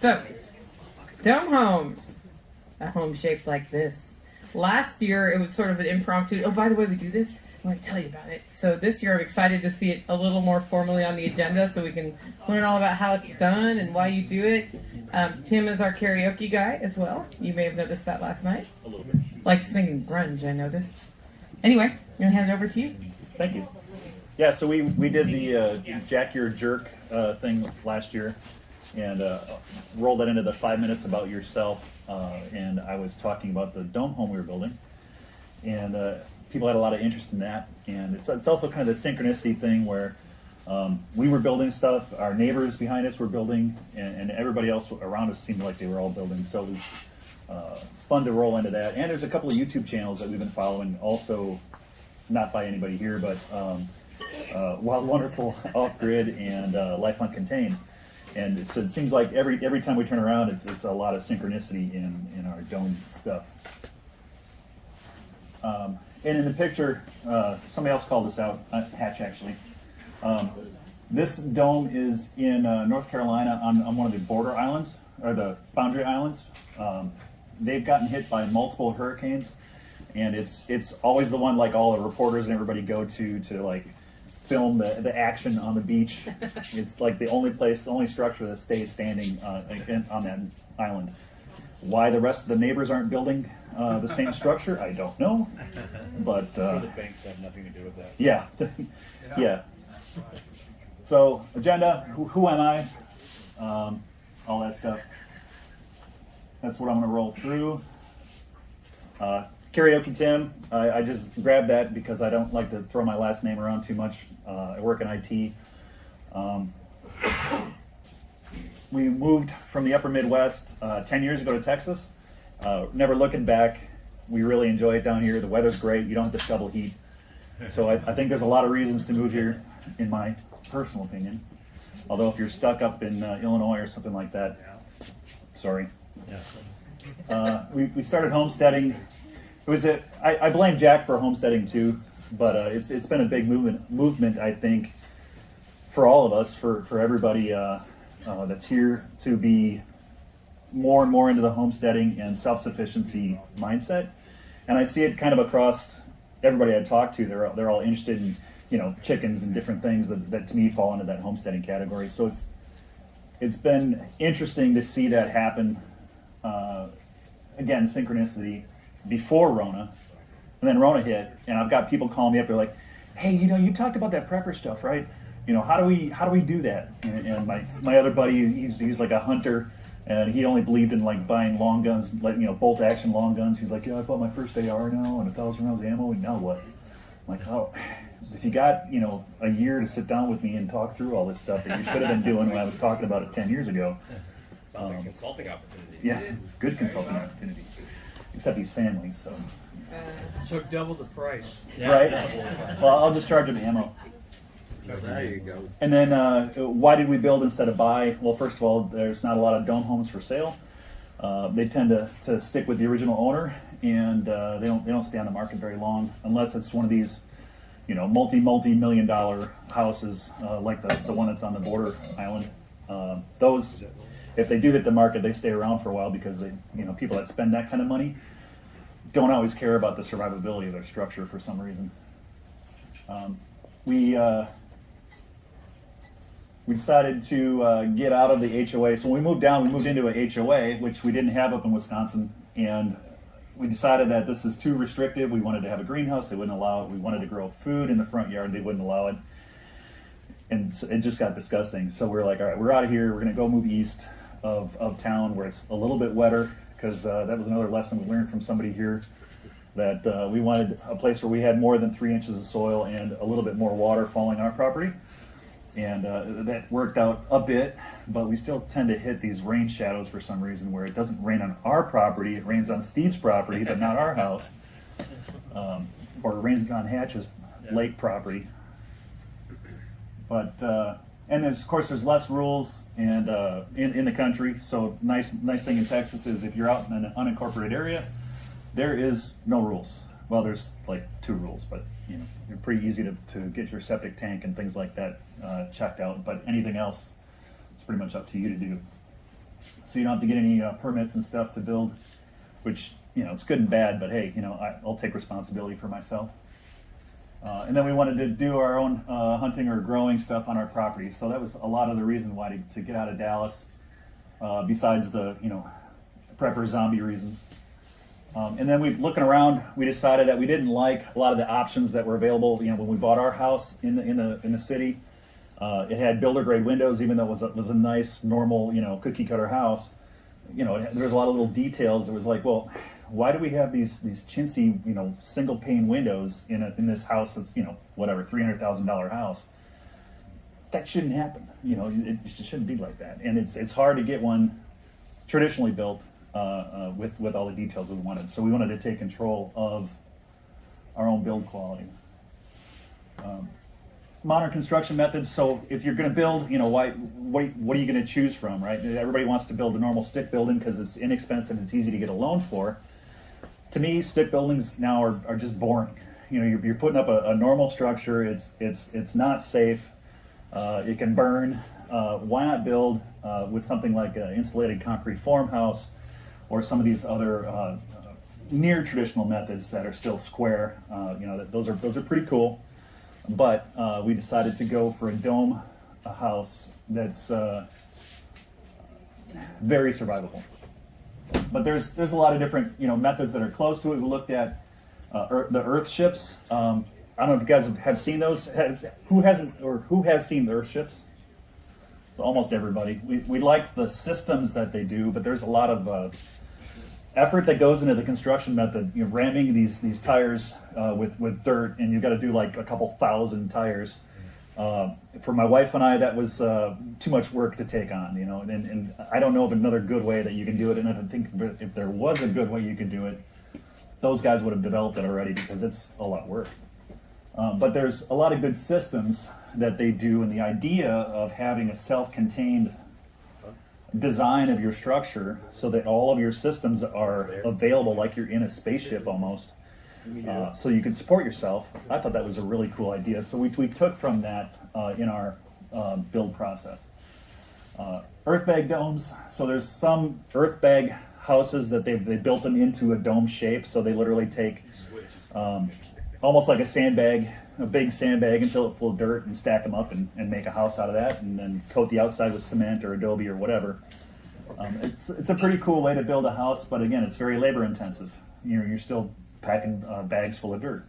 So, dome homes. A home shaped like this. Last year, it was sort of an impromptu. Oh, by the way, we do this. I want to tell you about it. So this year, I'm excited to see it a little more formally on the agenda, so we can learn all about how it's done and why you do it. Tim is our karaoke guy as well. You may have noticed that last night. A little bit. Like singing grunge, I noticed. Anyway, I'm gonna hand it over to you. Thank you. Yeah, so we did the Jack Your Jerk thing last year, and rolled that into the 5 minutes about yourself. And I was talking about the dome home we were building, and people had a lot of interest in that. And it's also kind of the synchronicity thing where we were building stuff, our neighbors behind us were building, and everybody else around us seemed like they were all building. So it was fun to roll into that. And there's a couple of YouTube channels that we've been following, also not by anybody here, but Wild Wonderful, Off Grid, and Life Uncontained. And so it seems like every time we turn around, it's a lot of synchronicity in our dome stuff. And in the picture, somebody else called this out, Hatch actually. This dome is in North Carolina on one of the border islands, or the boundary islands. They've gotten hit by multiple hurricanes, and it's always the one like all the reporters and everybody go to like film the action on the beach. It's like the only structure that stays standing on that island. Why the rest of the neighbors aren't building the same structure, I don't know. But the banks have nothing to do with that. Yeah, yeah. So agenda, who am I? All that stuff. That's what I'm going to roll through. Karaoke Tim, I just grabbed that because I don't like to throw my last name around too much. I work in IT. We moved from the upper Midwest 10 years ago to Texas. Never looking back, we really enjoy it down here. The weather's great. You don't have to shovel heat. So I think there's a lot of reasons to move here, in my personal opinion. Although if you're stuck up in Illinois or something like that, sorry. We started homesteading. It was I blame Jack for homesteading too, but it's been a big movement I think for all of us, for everybody that's here, to be more and more into the homesteading and self-sufficiency mindset. And I see it kind of across everybody I talk to. They're all interested in chickens and different things that to me fall into that homesteading category. So it's been interesting to see that happen. Again, synchronicity before Rona, and then Rona hit, and I've got people calling me up. They're like, "Hey, you talked about that prepper stuff, right? How do we do that?" And my other buddy, he's like a hunter, and he only believed in like buying long guns, like bolt action long guns. He's like, "Yeah, I bought my first AR now and 1,000 rounds of ammo, and now what?" I'm like, "Oh, if you got a year to sit down with me and talk through all this stuff that you should have been doing when I was talking about it 10 years ago." Sounds like a consulting opportunity. Yeah, it's a good consulting opportunity. Except he's family, so. So double the price. Right? Well, I'll just charge him ammo. There you go. And then why did we build instead of buy? Well, first of all, there's not a lot of dome homes for sale. They tend to stick with the original owner, and they don't stay on the market very long unless it's one of these, multi-million dollar houses like the one that's on the border island. Those, if they do hit the market, they stay around for a while because people that spend that kind of money don't always care about the survivability of their structure for some reason. We decided to get out of the HOA. So when we moved into a HOA, which we didn't have up in Wisconsin, and we decided that this is too restrictive. We wanted to have a greenhouse, they wouldn't allow it. We wanted to grow food in the front yard, they wouldn't allow it. And it just got disgusting. So we're like, all right, we're out of here. We're gonna go move east of town where it's a little bit wetter, because that was another lesson we learned from somebody here, that we wanted a place where we had more than 3 inches of soil and a little bit more water falling on our property. And that worked out a bit, but we still tend to hit these rain shadows for some reason, where it doesn't rain on our property, it rains on Steve's property, but not our house. Or it rains on Hatch's lake property. But and of course there's less rules and in the country. So nice thing in Texas is if you're out in an unincorporated area, there is no rules. Well, there's like 2 rules, but you're pretty easy to get your septic tank and things like that checked out. But anything else, it's pretty much up to you to do. so you don't have to get any permits and stuff to build, which, it's good and bad, but hey, I'll take responsibility for myself. And then we wanted to do our own hunting or growing stuff on our property. So that was a lot of the reason why to get out of Dallas, besides the, prepper zombie reasons. And then looking around, we decided that we didn't like a lot of the options that were available. When we bought our house in the city, it had builder grade windows, even though it was a nice, normal, cookie cutter house. There was a lot of little details. It was like, well, why do we have these chintzy, single pane windows in this house that's, whatever, $300,000 house? That shouldn't happen. It just shouldn't be like that. And it's hard to get one traditionally built with all the details we wanted. So we wanted to take control of our own build quality. Modern construction methods. So if you're going to build, what are you going to choose from, right? Everybody wants to build a normal stick building because it's inexpensive and it's easy to get a loan for. To me, stick buildings now are just boring. You're putting up a normal structure. It's not safe. It can burn. Why not build with something like an insulated concrete farmhouse or some of these other near traditional methods that are still square? Those are pretty cool. But we decided to go for a dome house that's very survivable. But there's a lot of different methods that are close to it. We looked at the earth ships. I don't know if you guys have seen those. Who has seen the earth ships? So almost everybody. We like the systems that they do, but there's a lot of effort that goes into the construction method. Ramming these tires with dirt, and you've got to do like a couple thousand tires. For my wife and I, that was too much work to take on, and I don't know of another good way that you can do it. And I think if there was a good way you could do it, those guys would have developed it already, because it's a lot of work. But there's a lot of good systems that they do, and the idea of having a self-contained design of your structure so that all of your systems are available like you're in a spaceship almost, so you can support yourself. I thought that was a really cool idea. So we took from that in our build process. Earth bag domes. So there's some earth bag houses that they built them into a dome shape. So they literally take almost like a big sandbag, and fill it full of dirt and stack them up and make a house out of that, and then coat the outside with cement or adobe or whatever. It's a pretty cool way to build a house, but again, it's very labor intensive. You're still packing bags full of dirt.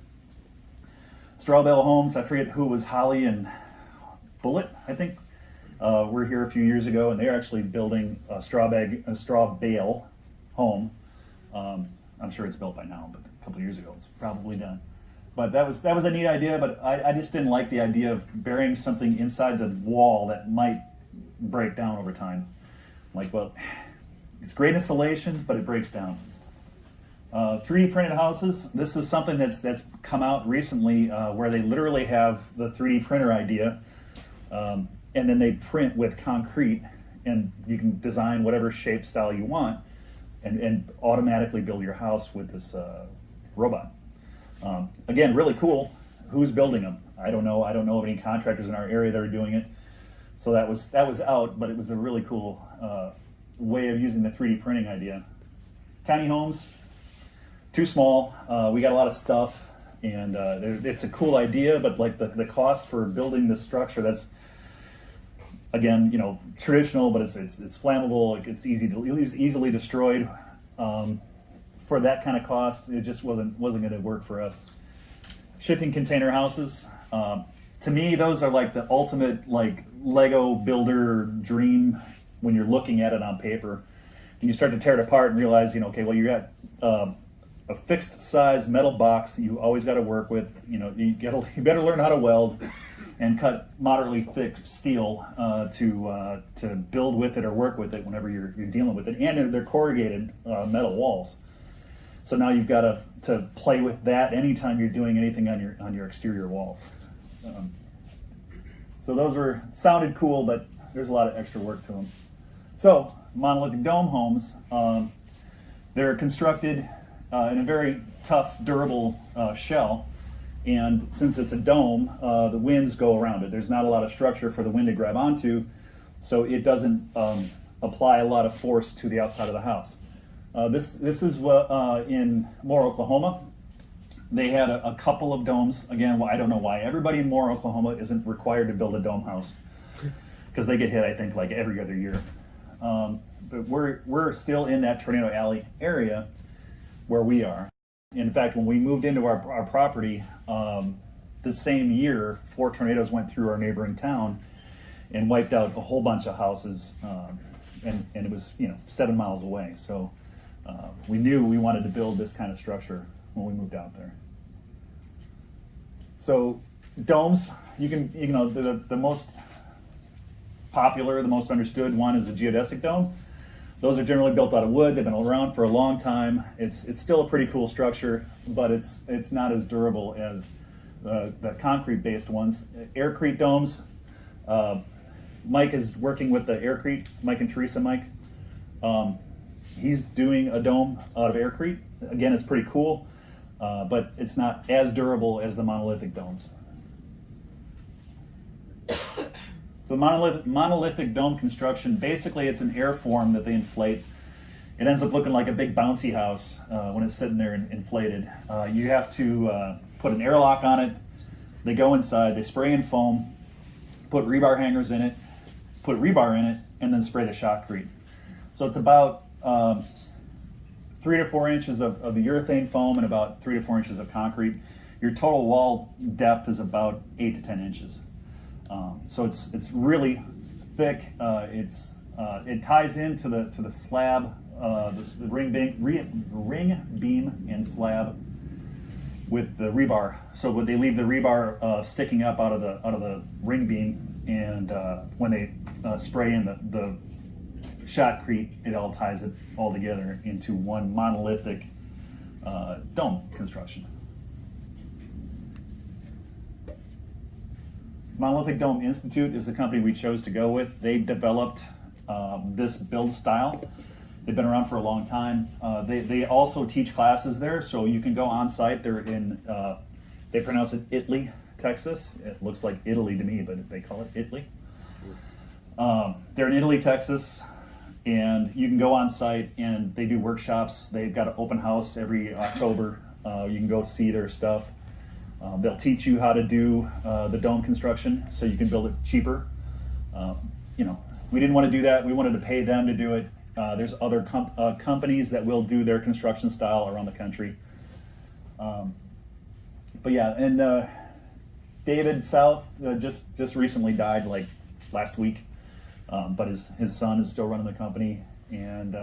Straw bale homes. I forget who was Holly and Bullet, I think. Were here a few years ago, and they're actually building a straw bale home. I'm sure it's built by now, but a couple of years ago it's probably done. But that was a neat idea, but I just didn't like the idea of burying something inside the wall that might break down over time. Like, well, it's great insulation, but it breaks down. 3D printed houses. This is something that's come out recently, where they literally have the 3D printer idea, and then they print with concrete, and you can design whatever shape, style you want, and automatically build your house with this robot. Again, really cool. Who's building them? I don't know. I don't know of any contractors in our area that are doing it. So that was out, but it was a really cool way of using the 3D printing idea. Tiny homes, too small. We got a lot of stuff, and it's a cool idea, but like the cost for building this structure, that's, again, traditional, but it's flammable. It's easily destroyed. For that kind of cost, it just wasn't going to work for us. Shipping container houses. To me, those are like the ultimate like Lego builder dream when you're looking at it on paper. And you start to tear it apart and realize, okay, well, you got a fixed size metal box that you always got to work with. You better learn how to weld and cut moderately thick steel to build with it or work with it whenever you're dealing with it. And they're corrugated metal walls. So now you've got to play with that anytime you're doing anything on your exterior walls. So those sounded cool, but there's a lot of extra work to them. So monolithic dome homes, they're constructed in a very tough, durable shell. And since it's a dome, the winds go around it. There's not a lot of structure for the wind to grab onto, so it doesn't apply a lot of force to the outside of the house. This is what in Moore, Oklahoma. They had a couple of domes. Again, I don't know why everybody in Moore, Oklahoma isn't required to build a dome house, because they get hit, I think, like every other year. But we're still in that Tornado Alley area where we are. In fact, when we moved into our property, the same year, 4 tornadoes went through our neighboring town and wiped out a whole bunch of houses, and it was 7 miles away. So we knew we wanted to build this kind of structure when we moved out there. So domes, the most popular, the most understood one is a geodesic dome. Those are generally built out of wood. They've been around for a long time. It's still a pretty cool structure, but it's not as durable as the concrete-based ones. Aircrete domes. Mike is working with the Aircrete. Mike and Teresa. Mike. He's doing a dome out of Aircrete. Again, it's pretty cool, but it's not as durable as the monolithic domes. So monolithic dome construction, basically it's an airform that they inflate. It ends up looking like a big bouncy house when it's sitting there inflated. You have to put an airlock on it. They go inside, they spray in foam, put rebar hangers in it, put rebar in it, and then spray the shotcrete. So it's about 3 to 4 inches of the urethane foam and about 3 to 4 inches of concrete. Your total wall depth is about 8 to 10 inches. So it's really thick. It ties into the slab, the ring beam and slab with the rebar. So when they leave the rebar sticking up out of the ring beam, and when they spray in the shotcrete, it all ties it all together into one monolithic dome construction. Monolithic Dome Institute is the company we chose to go with. They developed this build style. They've been around for a long time. They also teach classes there, so you can go on site. They're in, they pronounce it Italy, Texas. It looks like Italy to me, but they call it Italy. They're in Italy, Texas, and you can go on site and they do workshops. They've got an open house every October. You can go see their stuff. They'll teach you how to do the dome construction so you can build it cheaper. We didn't want to do that. We wanted to pay them to do it. There's other companies that will do their construction style around the country. But yeah, and David South just recently died, like last week. But his son is still running the company, and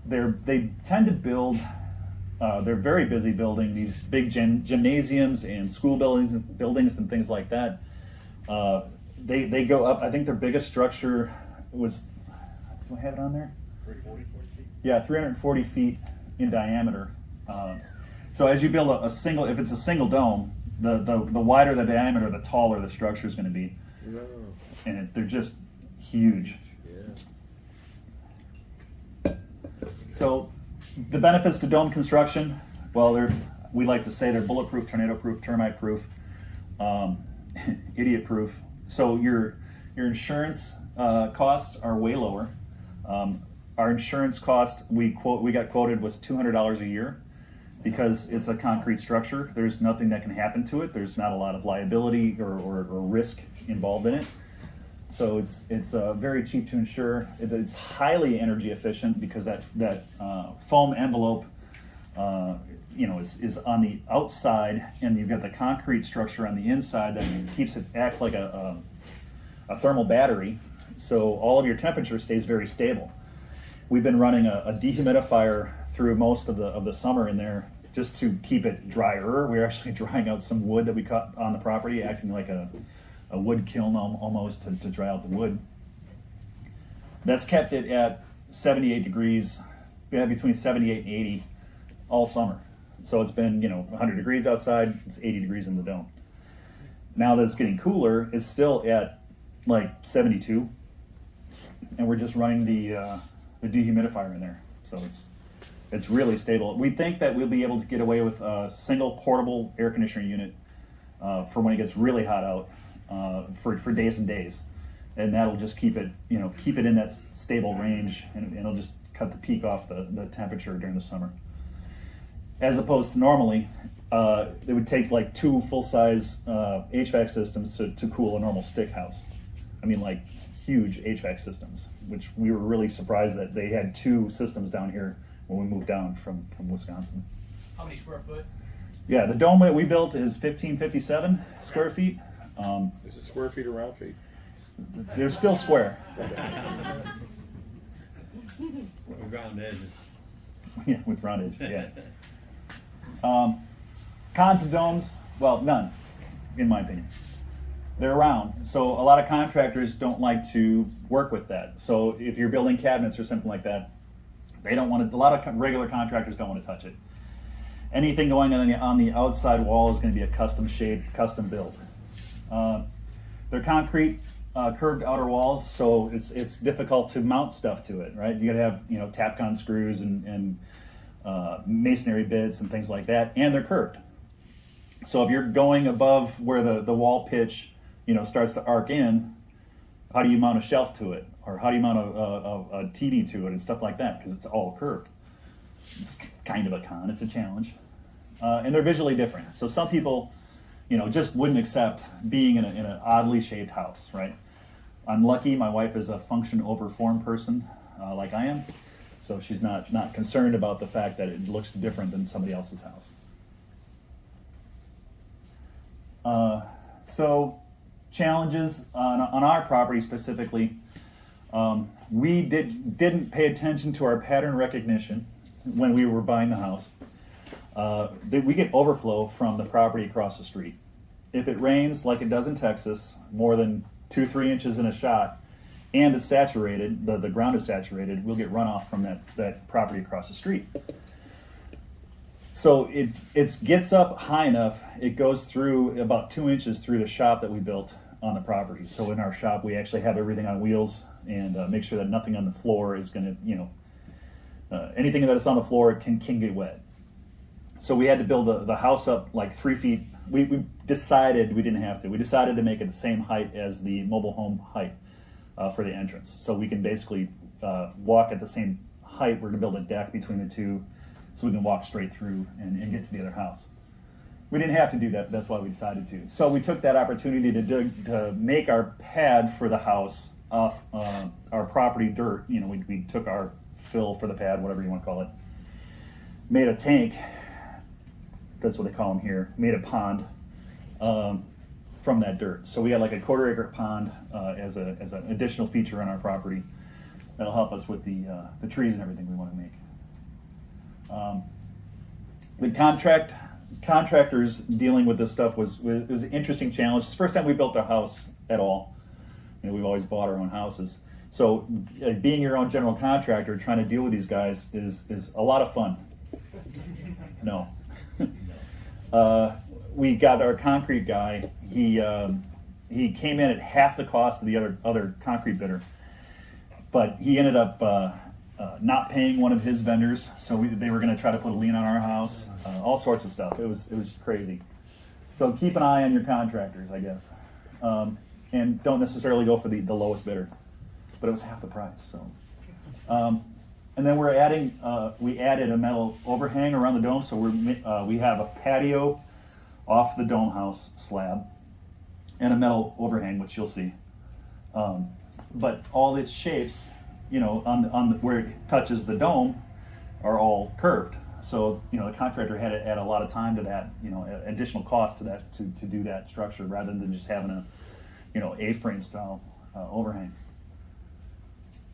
they tend to build. They're very busy building these big gymnasiums and school buildings and things like that. They go up. I think their biggest structure was. Do I have it on there? 340 feet. Yeah, 340 feet in diameter. So as you build a single, if it's a single dome, the wider the diameter, the taller the structure is going to be. No. And they're just huge. Yeah. So the benefits to dome construction, well, we like to say they're bulletproof, tornado-proof, termite-proof, idiot-proof. So your insurance costs are way lower. Our insurance cost we got quoted was $200 a year because it's a concrete structure. There's nothing that can happen to it. There's not a lot of liability or risk involved in it. So it's very cheap to insure. It's highly energy efficient because that foam envelope, is on the outside, and you've got the concrete structure on the inside that acts like a thermal battery. So all of your temperature stays very stable. We've been running a dehumidifier through most of the summer in there just to keep it drier. We're actually drying out some wood that we cut on the property, acting like a wood kiln almost to dry out the wood. That's kept it at 78 degrees, between 78 and 80 all summer. So it's been 100 degrees outside, it's 80 degrees in the dome. Now that it's getting cooler, it's still at like 72, and we're just running the dehumidifier in there. So it's really stable. We think that we'll be able to get away with a single portable air conditioner unit for when it gets really hot out. For days and days. and that'll just keep it in that stable range, and it'll just cut the peak off the temperature during the summer. As opposed to normally, it would take like 2 full-size HVAC systems to cool a normal stick house. I mean, like huge HVAC systems, which we were really surprised that they had 2 systems down here when we moved down from Wisconsin. How many square foot? Yeah, the dome that we built is 1557 square feet. Is it square feet or round feet? They're still square. Round edges. Yeah, with round edge, yeah. Cons of domes, well, none, in my opinion. They're round, so a lot of contractors don't like to work with that. So if you're building cabinets or something like that, they don't want to, a lot of regular contractors don't want to touch it. Anything going on the outside wall is going to be a custom shape, custom build. They're concrete, curved outer walls, so it's difficult to mount stuff to it, right? You got to have Tapcon screws and masonry bits and things like that, and they're curved. So if you're going above where the wall pitch starts to arc in, how do you mount a shelf to it, or how do you mount a TV to it and stuff like that, because it's all curved? It's kind of a con. It's a challenge, and they're visually different. So some people, just wouldn't accept being in an oddly shaped house, right? I'm lucky. My wife is a function over form person, like I am, so she's not concerned about the fact that it looks different than somebody else's house. So challenges on our property specifically, we didn't pay attention to our pattern recognition when we were buying the house. We get overflow from the property across the street. If it rains like it does in Texas, more than 2-3 inches in a shot, and it's saturated, the ground is saturated, we'll get runoff from that property across the street. So it gets up high enough, it goes through about 2 inches through the shop that we built on the property. So in our shop, we actually have everything on wheels and make sure that nothing on the floor is going to, anything that is on the floor can get wet. So we had to build the house up like 3 feet. We decided we didn't have to. We decided to make it the same height as the mobile home height for the entrance. So we can basically walk at the same height. We're going to build a deck between the two so we can walk straight through and get to the other house. We didn't have to do that. That's why we decided to. So we took that opportunity to make our pad for the house off our property dirt. We took our fill for the pad, whatever you want to call it, made a tank. That's what they call them here. Made a pond from that dirt. So we had like a 1/4 acre pond as an additional feature on our property that'll help us with the trees and everything we want to make. The contractors dealing with this stuff was an interesting challenge. It's the first time we built our house at all. We've always bought our own houses. So being your own general contractor, trying to deal with these guys is a lot of fun. No. We got our concrete guy. He came in at half the cost of the other concrete bidder, but he ended up not paying one of his vendors, so they were going to try to put a lien on our house. All sorts of stuff. It was crazy. So keep an eye on your contractors, I guess, and don't necessarily go for the lowest bidder. But it was half the price. So, and then we added a metal overhang around the dome, so we have a patio off the dome house slab and a metal overhang, which you'll see. But all its shapes, on where it touches the dome, are all curved. So the contractor had to add a lot of time to that, additional cost to that to do that structure rather than just having a A-frame style overhang.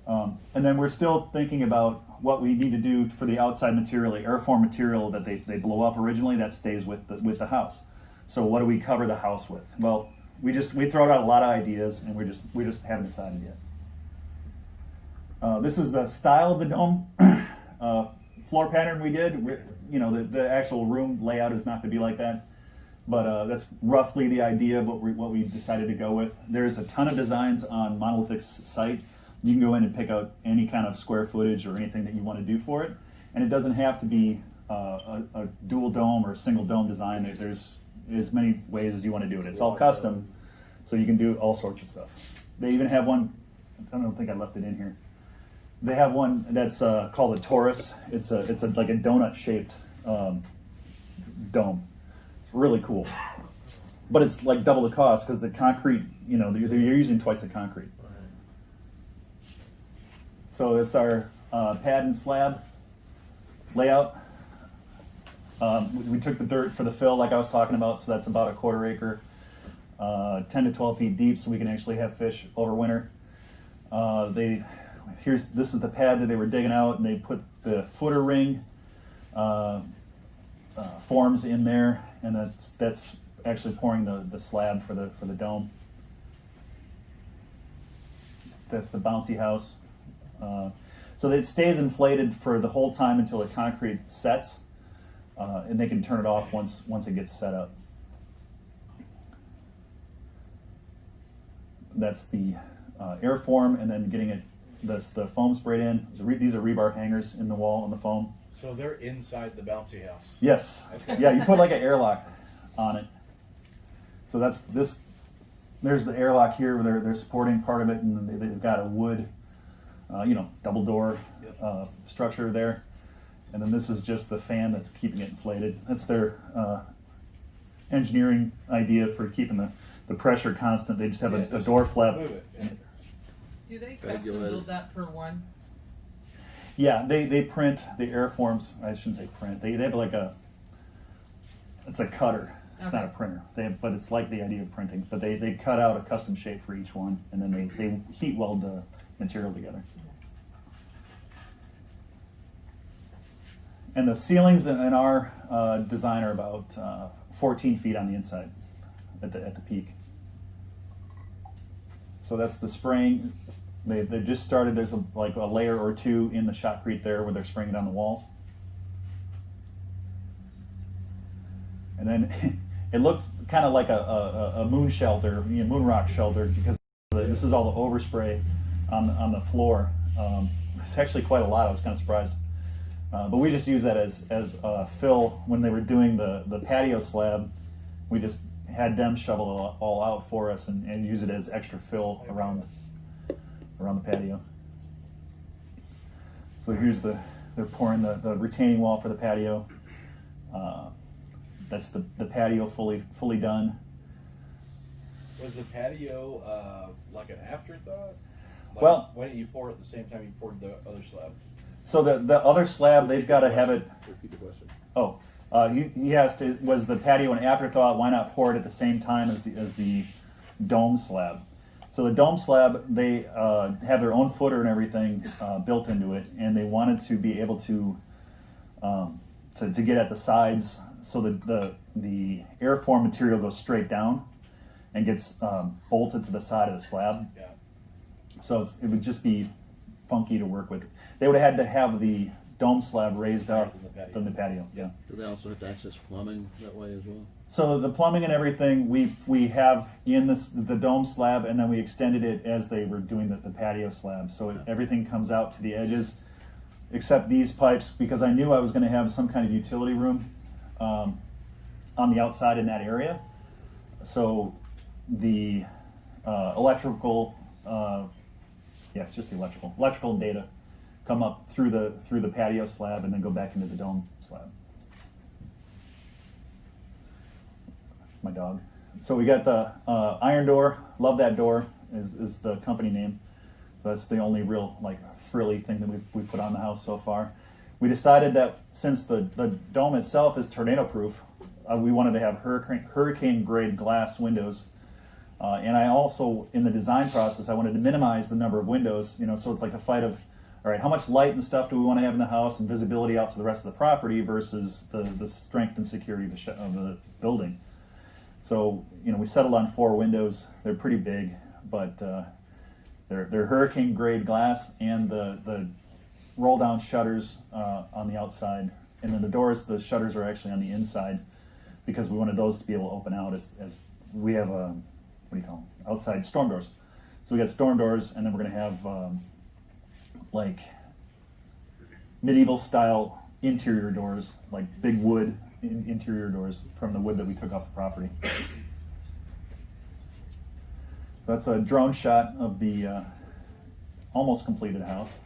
And then we're still thinking about what we need to do for the outside material, the airform material that they blow up originally, that stays with the house. So what do we cover the house with? Well, we throw out a lot of ideas, and we just haven't decided yet. This is the style of the dome floor pattern we did. The actual room layout is not going to be like that, but that's roughly the idea of what we decided to go with. There's a ton of designs on Monolithic's site. You can go in and pick out any kind of square footage or anything that you want to do for it, and it doesn't have to be a dual dome or a single dome design. There's as many ways as you want to do it. It's all custom, so you can do all sorts of stuff. They even have one. I don't think I left it in here. They have one that's called a Taurus. It's like a donut shaped dome. It's really cool, but it's like double the cost because the concrete. You know, they're using twice the concrete. So it's our pad and slab layout. We took the dirt for the fill, like I was talking about. So that's about a 1/4 acre, 10 to 12 feet deep, so we can actually have fish over winter. This is the pad that they were digging out, and they put the footer ring forms in there, and that's actually pouring the slab for the dome. That's the bouncy house. So it stays inflated for the whole time until the concrete sets, and they can turn it off once it gets set up. That's the airform, and then getting the foam sprayed in. These are rebar hangers in the wall on the foam. So they're inside the bouncy house. Yes. Yeah, you put like an airlock on it. So that's this. There's the airlock here where they're supporting part of it, and they've got a wood, double door structure there. And then this is just the fan that's keeping it inflated. That's their engineering idea for keeping the pressure constant. They just have a door flap. Move it. Yeah. Do they custom build that per one? Yeah, they print the airforms. I shouldn't say print. They have like it's a cutter. It's not a printer. But it's like the idea of printing. But they cut out a custom shape for each one, and then they heat weld the material together. And the ceilings in our design are about 14 feet on the inside at the peak. So that's the spraying. They just started. There's a layer or two in the shotcrete there where they're spraying it on the walls. And then it looked kind of like a moon shelter, moon rock shelter, because this is all the overspray on the floor. It's actually quite a lot. I was kind of surprised. But we just use that as a fill when they were doing the patio slab. We just had them shovel it all out for us and use it as extra fill around the patio. So here's they're pouring the retaining wall for the patio. That's the patio fully done. Was the patio like an afterthought? Well, why didn't you pour it at the same time you poured the other slab? So the other slab, they've got to have it. Repeat the question. Oh, he has to. Was the patio an afterthought? Why not pour it at the same time as the dome slab? So the dome slab, they have their own footer and everything built into it, and they wanted to be able to get at the sides so that the airform material goes straight down and gets bolted to the side of the slab. Yeah. So it would just be funky to work with. They would have had to have the dome slab raised up than the patio. Yeah. Do they also have to access plumbing that way as well? So the plumbing and everything we have in the dome slab, and then we extended it as they were doing the patio slab. So everything comes out to the edges, except these pipes, because I knew I was going to have some kind of utility room on the outside in that area. So the electrical, it's just the electrical data come up through the patio slab and then go back into the dome slab. My dog. So we got the iron door. Love that door is the company name. So that's the only real frilly thing that we've put on the house so far. We decided that since the dome itself is tornado proof, we wanted to have hurricane grade glass windows. And I also, in the design process, I wanted to minimize the number of windows, so it's like a fight of, all right, how much light and stuff do we want to have in the house and visibility out to the rest of the property versus the strength and security of the building. So, we settled on 4 windows. They're pretty big, but they're hurricane grade glass, and the roll down shutters on the outside. And then the shutters are actually on the inside because we wanted those to be able to open out as we have outside storm doors. So we got storm doors, and then we're going to have medieval style interior doors, like big wood interior doors from the wood that we took off the property. that's a drone shot of the almost completed house.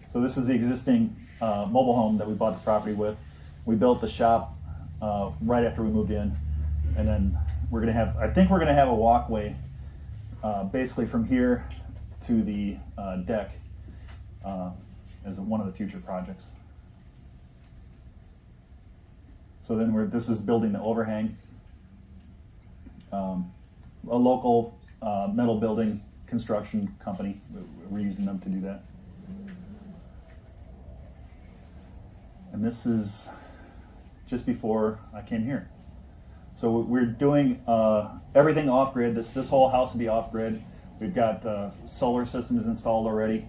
So this is the existing mobile home that we bought the property with. We built the shop right after we moved in, and then I think we're gonna have a walkway basically from here to the deck as one of the future projects. So then this is building the overhang. A local metal building construction company, we're using them to do that. And this is just before I came here. So we're doing everything off grid. This whole house will be off grid. We've got solar systems installed already.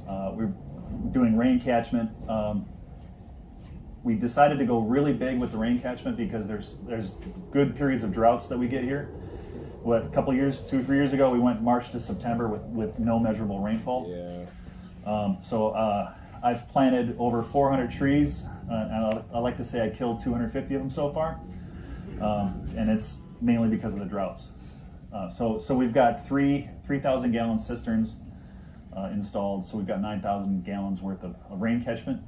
We're doing rain catchment. We decided to go really big with the rain catchment because there's good periods of droughts that we get here. A couple years, 2 or 3 years ago, we went March to September with no measurable rainfall. Yeah. So I've planted over 400 trees, and I like to say I killed 250 of them so far, and it's mainly because of the droughts. So we've got 3,000 gallon cisterns installed, so we've got 9,000 gallons worth of rain catchment.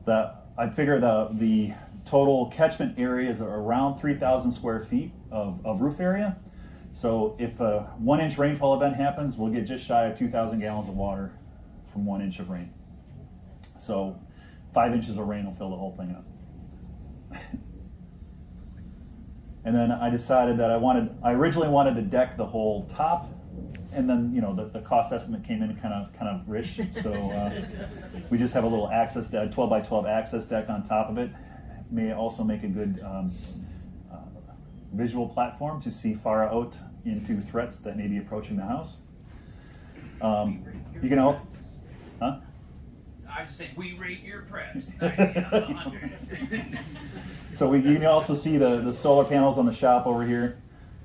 I figure the total catchment area is around 3,000 square feet of roof area. So if a 1 inch rainfall event happens, we'll get just shy of 2,000 gallons of water from 1 inch of rain. So 5 inches of rain will fill the whole thing up. And then I decided that I originally wanted to deck the whole top, and then the cost estimate came in kind of rich, so we just have a little access deck, 12 by 12 access deck on top of it. May also make a good visual platform to see far out into threats that may be approaching the house. You can also, huh? I just say we rate your preps 90 out of 100. So you can also see the solar panels on the shop over here.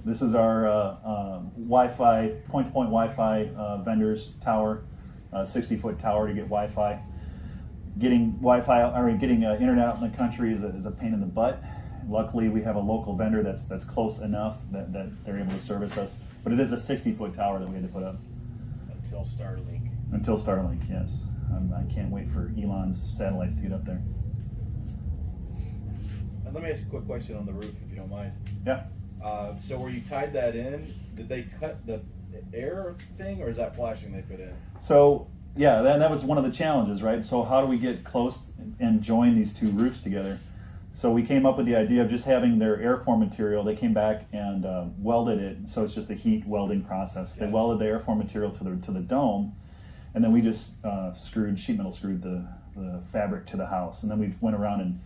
This is our Wi-Fi, point-to-point Wi-Fi vendors tower, 60-foot tower to get Wi-Fi. Getting internet out in the country is a pain in the butt. Luckily, we have a local vendor that's close enough that they're able to service us. But it is a 60-foot tower that we had to put up. Until Starlink. Until Starlink, yes. I can't wait for Elon's satellites to get up there. And let me ask you a quick question on the roof, if you don't mind. Yeah. So where you tied that in, did they cut the air thing, or is that flashing they put in? So yeah, that was one of the challenges, right? So how do we get close and join these two roofs together? So we came up with the idea of just having their airform material. They came back and welded it, so it's just a heat welding process. They welded the airform material to the dome, and then we just sheet metal screwed the fabric to the house, and then we went around and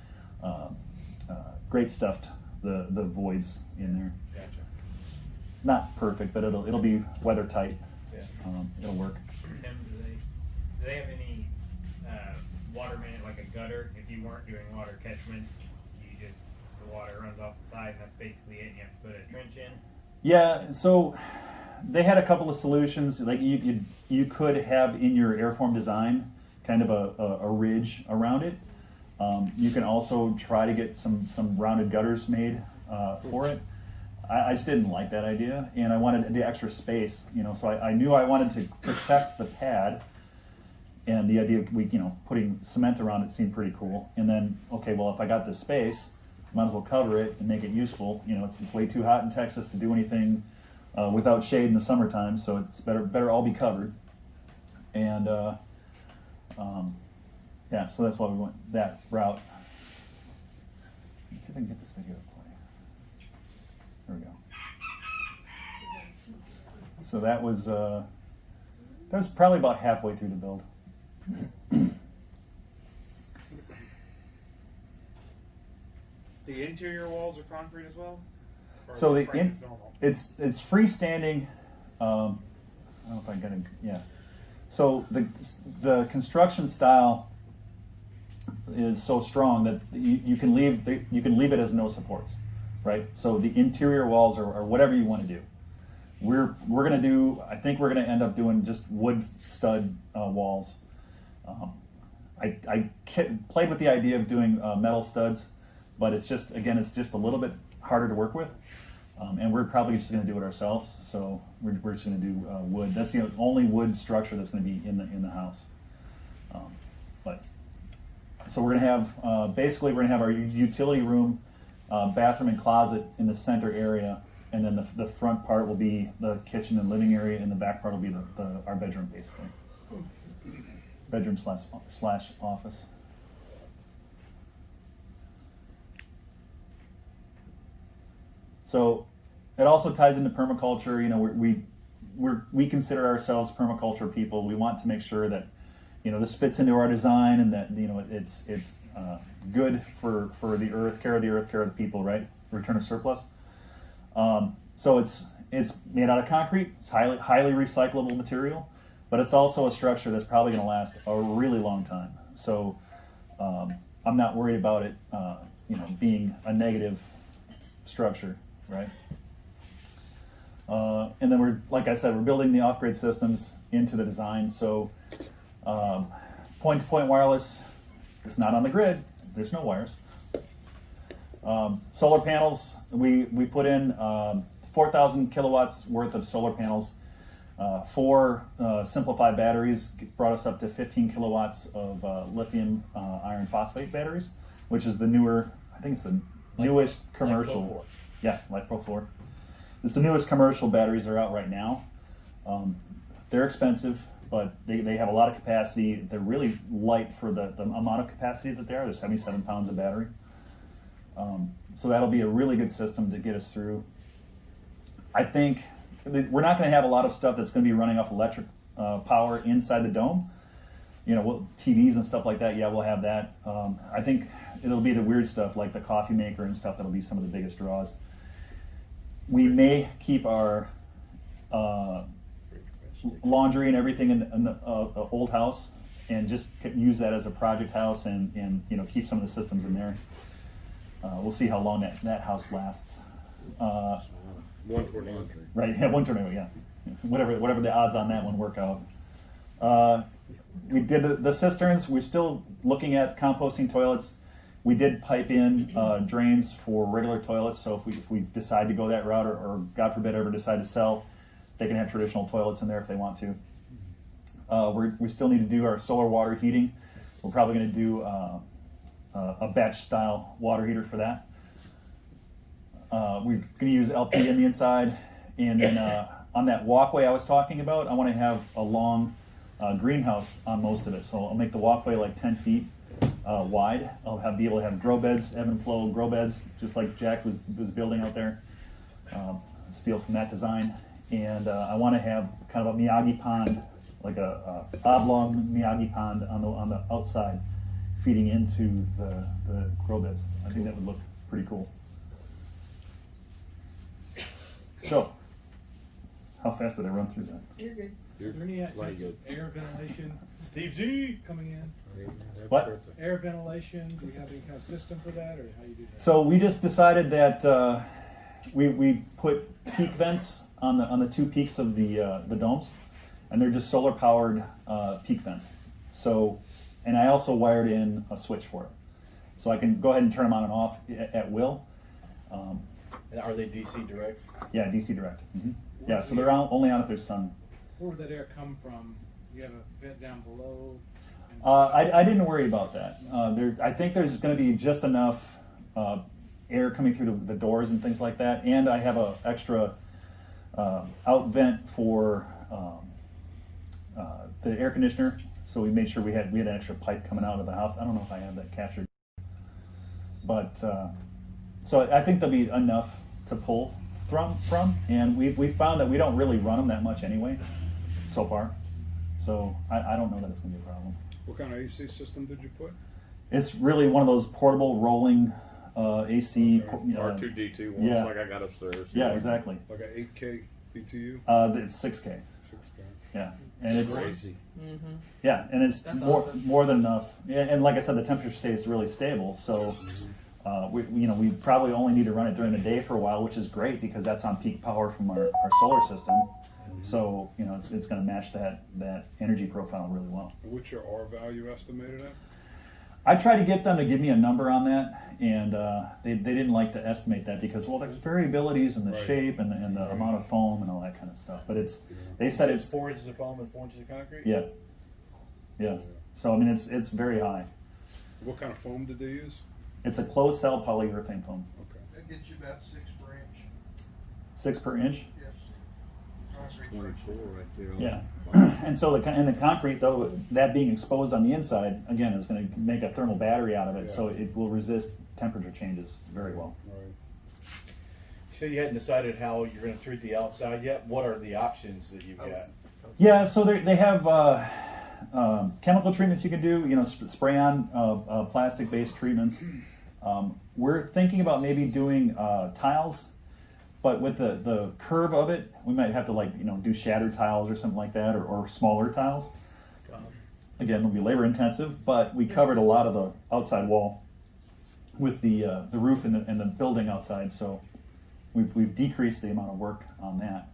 grate stuffed the voids in there. Gotcha. Not perfect, but it'll be weather tight. Yeah. It'll work. Tim, do they have any water main, like a gutter? If you weren't doing water catchment, the water runs off the side and that's basically it, and you have to put a trench in? Yeah, so they had a couple of solutions. Like you could have in your airform design kind of a ridge around it. You can also try to get some rounded gutters made for it. I just didn't like that idea, and I wanted the extra space, so I knew I wanted to protect the pad, and the idea of putting cement around it seemed pretty cool. And then, okay, well, if I got this space, might as well cover it and make it useful. It's way too hot in Texas to do anything without shade in the summertime, so it's better all be covered. And yeah, so that's why we went that route. Let's see if I can get this video to play. There we go. So that was probably about halfway through the build. The interior walls are concrete as well? Or So the frame is normal? it's freestanding. I don't know if I got it. Yeah. So the construction style is so strong that you can leave it as no supports, right? So the interior walls are whatever you want to do. I think we're gonna end up doing just wood stud walls. I played with the idea of doing metal studs, but it's just a little bit harder to work with. And we're probably just going to do it ourselves. So we're just going to do wood. That's the only wood structure that's going to be in the house. But so we're going to have basically we're going to have our utility room, bathroom and closet in the center area, and then the front part will be the kitchen and living area, and the back part will be our bedroom, basically. Bedroom slash office. So it also ties into permaculture. You know, we consider ourselves permaculture people. We want to make sure that, you know, this fits into our design, and that, you know, it's good for the earth, care of the people, right? Return of surplus. So it's made out of concrete. It's highly recyclable material, but it's also a structure that's probably going to last a really long time. So I'm not worried about it, you know, being a negative structure, right? And then like I said, we're building the off-grid systems into the design. So point-to-point wireless is not on the grid. There's no wires. Solar panels, we put in 4,000 kilowatts worth of solar panels. 4 simplified batteries brought us up to 15 kilowatts of lithium iron phosphate batteries, which is the newer, I think it's the newest commercial. Yeah, LifePro 4. It's the newest commercial batteries that are out right now. They're expensive, but they have a lot of capacity. They're really light for the amount of capacity that they are. They're 77 pounds of battery. So that'll be a really good system to get us through. I think we're not going to have a lot of stuff that's going to be running off electric power inside the dome. You know, TVs and stuff like that, yeah, we'll have that. I think it'll be the weird stuff like the coffee maker and stuff that'll be some of the biggest draws. We may keep our laundry and everything in the old house and just use that as a project house, and you know, keep some of the systems in there. We'll see how long that house lasts. One tornado. Right, yeah, one tornado, yeah. Whatever the odds on that one work out. We did the cisterns. We're still looking at composting toilets. We did pipe in drains for regular toilets, so if we decide to go that route, or God forbid ever decide to sell, they can have traditional toilets in there if they want to. We still need to do our solar water heating. We're probably going to do a batch style water heater for that. We're going to use LP in the inside, and then on that walkway I was talking about, I want to have a long greenhouse on most of it. So I'll make the walkway like 10 feet wide. I'll be able to have grow beds, ebb and flow grow beds, just like Jack was building out there. Steal from that design. And I want to have kind of a Miyagi pond, like a oblong Miyagi pond on the outside, feeding into the grow beds. I think that would look pretty cool. So, how fast did I run through that? You're good. You're Is there any mighty good. air ventilation Steve Z. coming in? What? Air ventilation, do we have any kind of system for that, or how you do that? So we just decided that we put peak vents on the 2 peaks of the domes, and they're just solar powered peak vents. So, and I also wired in a switch for it, so I can go ahead and turn them on and off at will. And are they DC direct? Yeah, DC direct. Mm-hmm. Yeah, so they're only on if there's sun. Where would that air come from? You have a vent down below? I didn't worry about that. I think there's going to be just enough air coming through the doors and things like that, and I have a extra out vent for the air conditioner. So we made sure we had an extra pipe coming out of the house. I don't know if I have that captured, but so I think there'll be enough to pull from, and we found that we don't really run them that much anyway, so far. So I don't know that it's going to be a problem. What kind of AC system did you put? It's really one of those portable rolling AC. R2D2 ones yeah. like I got upstairs. Yeah, exactly. Like an 8K BTU? It's 6K. 6K. Yeah, and it's Crazy. Mm-hmm. yeah, and it's That's more awesome. more than enough. Yeah, and like I said, the temperature stays really stable. So we probably only need to run it during the day for a while, which is great because that's on peak power from our solar system. So it's going to match that energy profile really well. What's your R value estimated at? I tried to get them to give me a number on that, and they didn't like to estimate that because, well, there's variabilities in the Right. shape and the amount of foam and all that kind of stuff. But they said it's 4 inches of foam and 4 inches of concrete. yeah. So I mean, it's very high. What kind of foam did they use? It's a closed cell polyurethane foam, Okay. That gets you about 6 per inch. 6 per inch. Yes. Concrete's 24 right there. on Yeah. the- And so the concrete, though, that being exposed on the inside, again, is going to make a thermal battery out of it, so it will resist temperature changes very well. All right. You said you hadn't decided how you're going to treat the outside yet. What are the options that you've got? Yeah, so they have chemical treatments you can do, spray on plastic-based treatments. We're thinking about maybe doing tiles, but with the curve of it, we might have to do shattered tiles or something like that, or smaller tiles. Again, it'll be labor intensive, but we covered a lot of the outside wall with the roof and the building outside, so we've decreased the amount of work on that.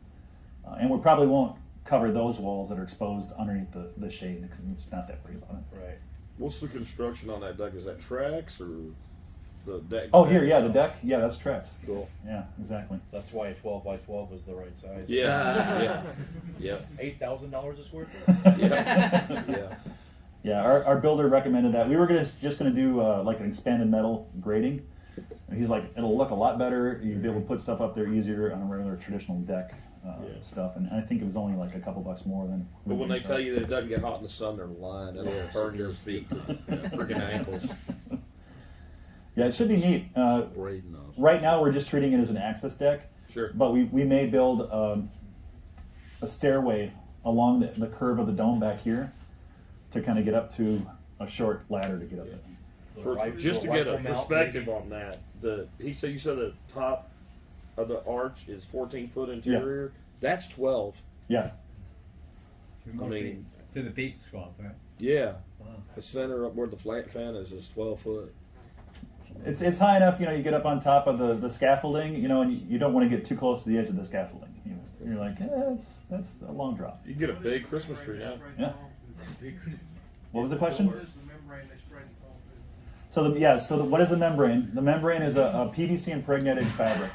And we probably won't cover those walls that are exposed underneath the shade because it's not that worried about it. Right. What's the construction on that deck? Is that tracks or the deck? Oh, here, yeah, the deck, yeah, that's Trex. Cool. Yeah, exactly. That's why a 12 by 12 was the right size. Yeah. Yeah. $8,000 a square foot. Yeah. Yeah, our builder recommended that. We were just gonna do like an expanded metal grading. And he's like, it'll look a lot better. You'll be able to put stuff up there easier on a regular traditional deck stuff. And I think it was only like a couple bucks more than. But when they tell you that it doesn't get hot in the sun, they're lying. It'll burn your feet to freaking ankles. Yeah, it should be neat. Grading those. Right now, we're just treating it as an access deck. Sure. But we may build a stairway along the curve of the dome back here to kind of get up to a short ladder to get up there. Just to get a Rifle mount, perspective maybe. on that, you said the top of the arch is 14-foot interior. That's 12. Yeah, I mean, To the peak swap, right? yeah. The center up where the flat fan is 12 foot. it's high enough. You get up on top of the scaffolding. And you don't want to get too close to the edge of the scaffolding. You're like, that's a long drop. You can get a big Christmas tree now. Yeah. What was the question? What is the membrane they spray the foam with? So what is a membrane? The membrane is a PVC impregnated fabric.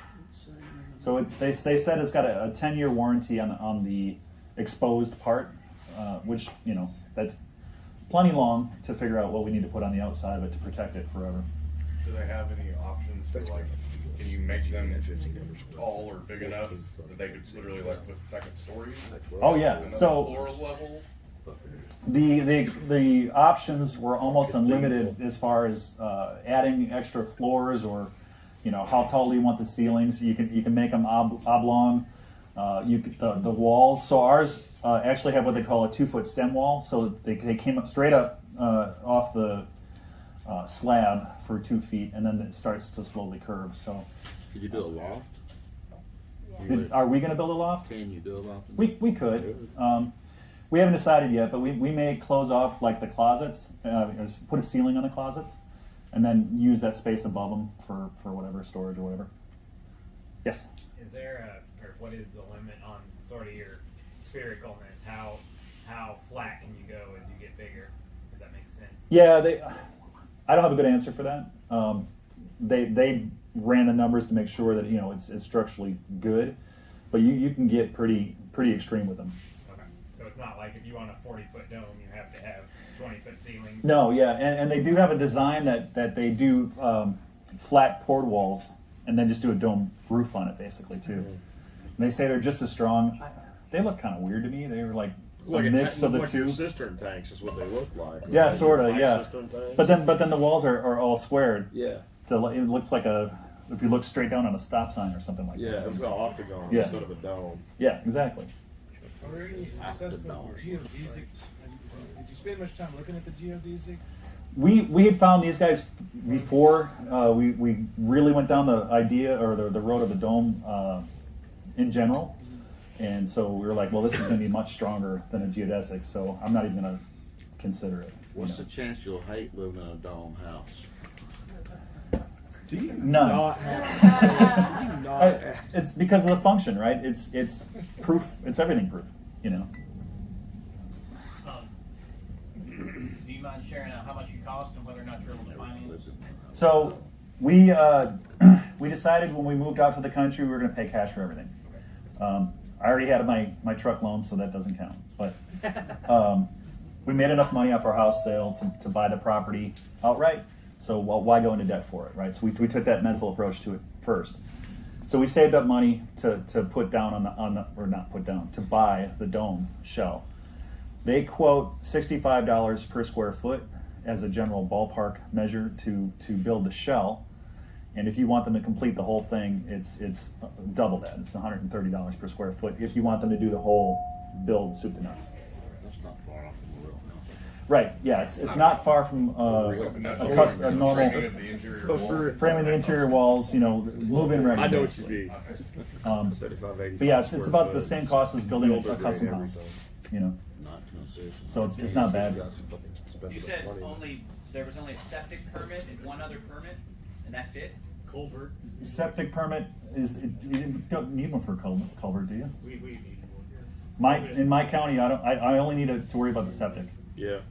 So they said it's got a 10-year warranty on the exposed part, which that's plenty long to figure out what we need to put on the outside of it to protect it forever. Do they have any options for can you make them tall or big enough that they could literally put second stories? Oh yeah. Another So floor level? the options were almost unlimited as far as adding extra floors or how tall do you want the ceilings. You can make them oblong. The walls. So ours actually have what they call a 2-foot stem wall. So they came up straight up off the slab for 2 feet, and then it starts to slowly curve. So Could you do a loft? are we going to build a loft? Can you do a loft? We could. We haven't decided yet, but we may close off like the closets, put a ceiling on the closets, and then use that space above them for whatever storage or whatever. Yes. Is there or what is the limit on sort of your sphericalness? How flat can you go as you get bigger? Does that make sense? Yeah, I don't have a good answer for that. They ran the numbers to make sure that it's structurally good, but you can get pretty extreme with them. Okay. So it's not like if you want a 40-foot dome, you have to have 20-foot ceilings. No, yeah, and they do have a design that they do flat poured walls and then just do a dome roof on it basically too. And they say they're just as strong. They look kind of weird to me. They were like a mix of the like two. Cistern tanks is what they look like. Yeah, Like sort of. nice Yeah, cistern tanks. but then the walls are all squared. Yeah. So it looks like if you look straight down on a stop sign or something like Yeah, that. it's an octagon Yeah. instead of a dome. Yeah, exactly. Are there any successful geodesic? Did you spend much time looking at the geodesic? We had found these guys before. We really went down the idea or the road of the dome in general, and so we were like, well, this is going to be much stronger than a geodesic. So I'm not even going to consider it. What's the chance you'll hate living in a dome house? None. Not have. It's because of the function, right? It's proof. It's everything proof. Do you mind sharing out how much you cost and whether or not you're able to finance? So we we decided when we moved out to the country we were going to pay cash for everything. I already had my truck loan, so that doesn't count. But we made enough money off our house sale to buy the property outright. So why go into debt for it, right? So we took that mental approach to it first. So we saved up money to put down or not put down, to buy the dome shell. They quote $65 per square foot as a general ballpark measure to build the shell. And if you want them to complete the whole thing, it's double that. It's $130 per square foot if you want them to do the whole build soup to nuts. That's not far off from the real house. Right, yeah, it's not far from a normal Framing of the interior wall. framing the interior walls, move-in ready. I know what basically. you Um, 75, 80 But yeah, it's square about foot. the same cost as building a Builder custom grade, house. everything. Not concession. So it's not bad. You said there was only a septic permit and one other permit, and that's it? Culvert. Septic permit you don't need one for a culvert, do you? We need one. In my county, I only need to worry about the septic. Yeah.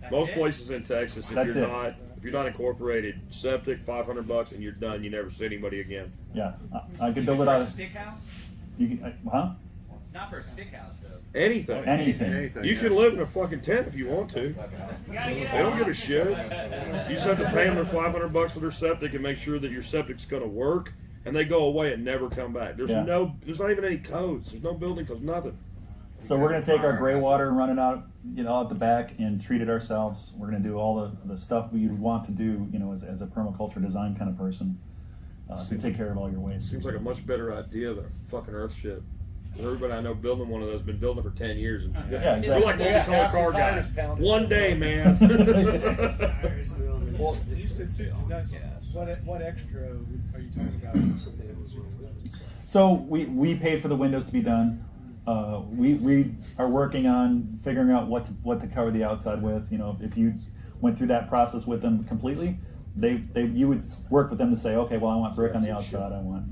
That's Most it? places in Texas, That's it. if you're not incorporated, septic, $500 and you're done. You never see anybody again. Yeah, I could build For it out a of, stick house? huh? Not for a stick house, though. Anything. Anything. You can live in a fucking tent if you want to. You gotta get They don't out. give a shit. You just have to pay them their $500 for their septic and make sure that your septic's going to work, and they go away and never come back. There's Yeah. there's not even any codes. There's no building codes, nothing. So we're gonna take our gray water and run it out, out the back and treat it ourselves. We're gonna do all the stuff you'd want to do, as a permaculture design kind of person, to take care of all your waste. Seems like a much better idea than a fucking Earthship. Everybody I know building one of those been building it for 10 years. And Yeah, exactly. You're like multicolored car guy. One day, man. Well, you said soup to nuts. What extra are you talking about? So we paid for the windows to be done. We are working on figuring out what to cover the outside with. If you went through that process with them completely, you would work with them to say, okay, well, I want brick on the outside. I want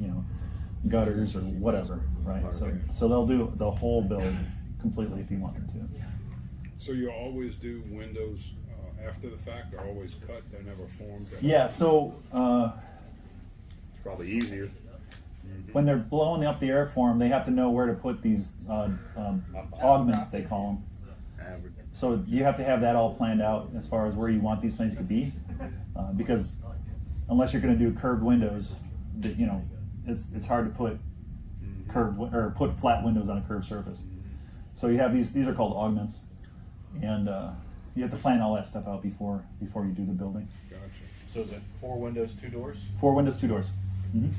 gutters or whatever, right? So they'll do the whole build completely if you want them to. So you always do windows after the fact? They're always cut. They're never formed. Yeah. So It's probably easier. when they're blowing up the airform, they have to know where to put these augments, they call them. So you have to have that all planned out as far as where you want these things to be, because unless you're going to do curved windows, it's hard to put put flat windows on a curved surface. So you have these are called augments, and you have to plan all that stuff out before you do the building. Gotcha. So is it 4 windows, 2 doors? 4 windows, 2 doors. Mm-hmm.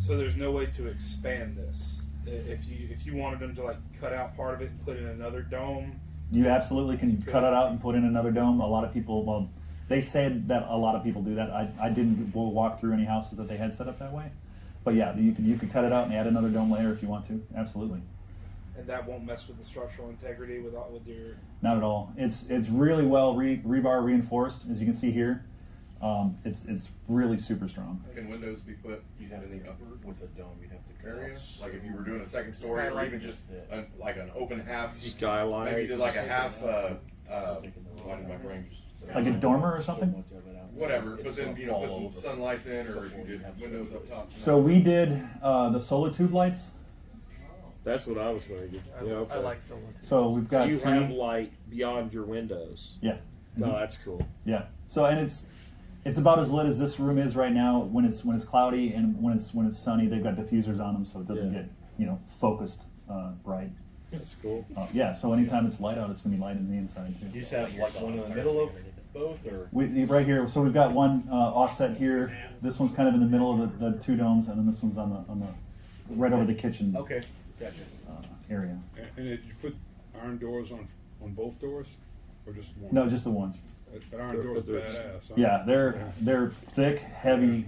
So there's no way to expand this. If you wanted them to cut out part of it and put in another dome. You absolutely can cut it out and put in another dome. A lot of people, they said that a lot of people do that. I didn't walk through any houses that they had set up that way, but yeah, you could cut it out and add another dome later if you want to. Absolutely. And that won't mess with the structural integrity with your. Not at all. It's really well rebar reinforced, as you can see here. It's really super strong. Can windows be put in the upper With a dome, you'd have to area? Like if you were doing a second story or even just like an open half Skylight. Maybe you did like a half. Why did my brain just? Like a dormer or something? Whatever, but then put some sunlights in, or if you did windows up top. So we did the solar tube lights. That's what I was thinking. Yeah, okay. I like solar. So we've got You 3. have light beyond your windows. Yeah. No, that's cool. Yeah. So and it's about as lit as this room is right now when it's cloudy, and when it's sunny they've got diffusers on them so it doesn't get focused bright. That's cool. Yeah. So anytime it's light out, it's gonna be light in the inside too. You just have one in the middle of both, or Right here. So we've got one offset here. This one's kind of in the middle of the 2 domes, and then this one's on the right over the kitchen. Okay, gotcha. Area. And did you put iron doors on both doors, or just one? No, just the one. That iron door is badass. Huh? Yeah, they're thick, heavy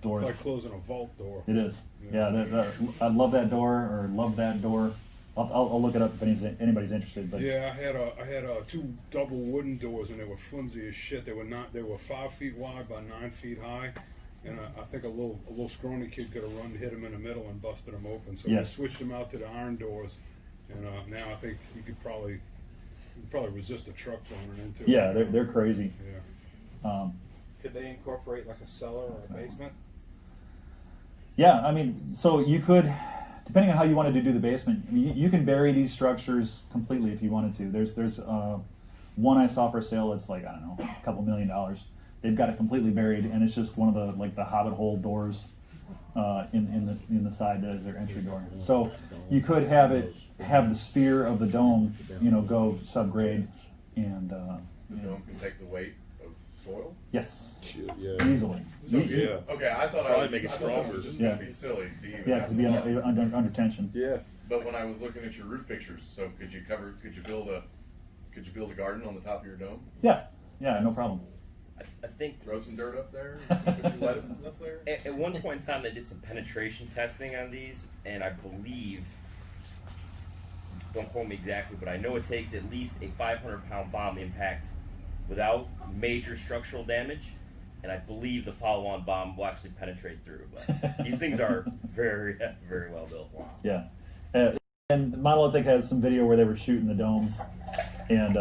doors. It's like closing a vault door. It is. Yeah, I love that door, or love that door. I'll look it up if anybody's interested. But yeah, I had 2 double wooden doors, and they were flimsy as shit. They were 5 feet wide by 9 feet high, and I think a little scrawny kid could have hit them in the middle and busted them open. So we switched them out to the iron doors, and now I think you could probably You probably resist a truck going into it. Yeah, they're crazy. Yeah. Could they incorporate like a cellar or a basement? Yeah, I mean, so you could, depending on how you wanted to do the basement, I mean, you can bury these structures completely if you wanted to. There's one I saw for sale that's like, I don't know, a couple $1 million. They've got it completely buried, and it's just one of the like the hobbit hole doors in the side that is their entry door. So you could have the sphere of the dome, go subgrade, and The dome can take the weight of soil? yes, Shit, yeah. easily. So, Yeah. Okay, I thought Probably I was, make it I thought that stronger. was just Yeah. gonna be silly to even Yeah, have to be the thought. under tension. Yeah. But when I was looking at your roof pictures, so could you build a garden on the top of your dome? Yeah, no problem. I think Throw some dirt up there, put your lettuces up there? at one point in time they did some penetration testing on these, and I believe, don't quote me exactly, but I know it takes at least a 500-pound bomb impact without major structural damage, and I believe the follow-on bomb will actually penetrate through. But these things are very, very well built. Yeah. And Monolithic has some video where they were shooting the domes, and